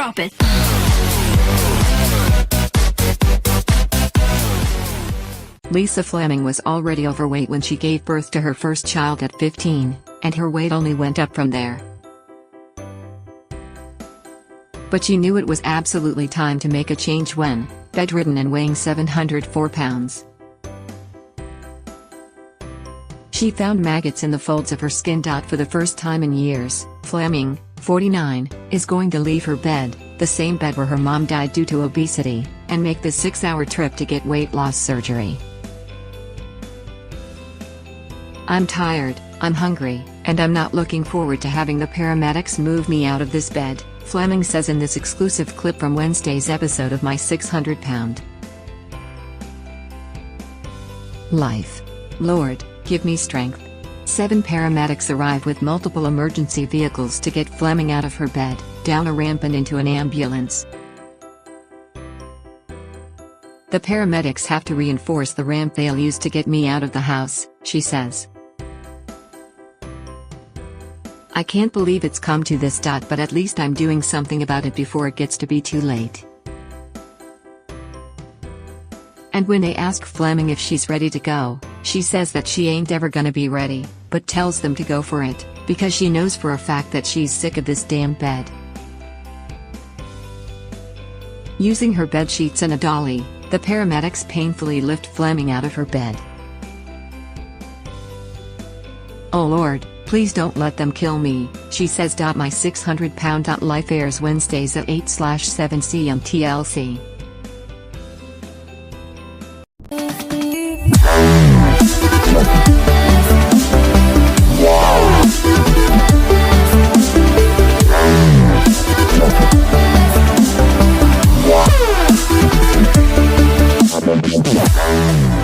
Drop it. Lisa Fleming was already overweight when she gave birth to her first child at 15, and her weight only went up from there. But she knew it was absolutely time to make a change when, bedridden and weighing 704 pounds, she found maggots in the folds of her skin. For the first time in years, Fleming, 49, is going to leave her bed, the same bed where her mom died due to obesity, and make the 6-hour trip to get weight loss surgery. "I'm tired, I'm hungry, and I'm not looking forward to having the paramedics move me out of this bed," Fleming says in this exclusive clip from Wednesday's episode of My 600-Pound Life. "Lord, give me strength." 7 paramedics arrive with multiple emergency vehicles to get Fleming out of her bed, down a ramp and into an ambulance. "The paramedics have to reinforce the ramp they'll use to get me out of the house," she says. "I can't believe it's come to this. But at least I'm doing something about it before it gets to be too late." And when they ask Fleming if she's ready to go, she says that she ain't ever gonna be ready, but tells them to go for it, because she knows for a fact that she's sick of this damn bed. Using her bed sheets and a dolly, the paramedics painfully lift Fleming out of her bed. "Oh Lord, please don't let them kill me," she says. My 600-Pound Life airs Wednesdays at 8/7 c.m. TLC. Yeah.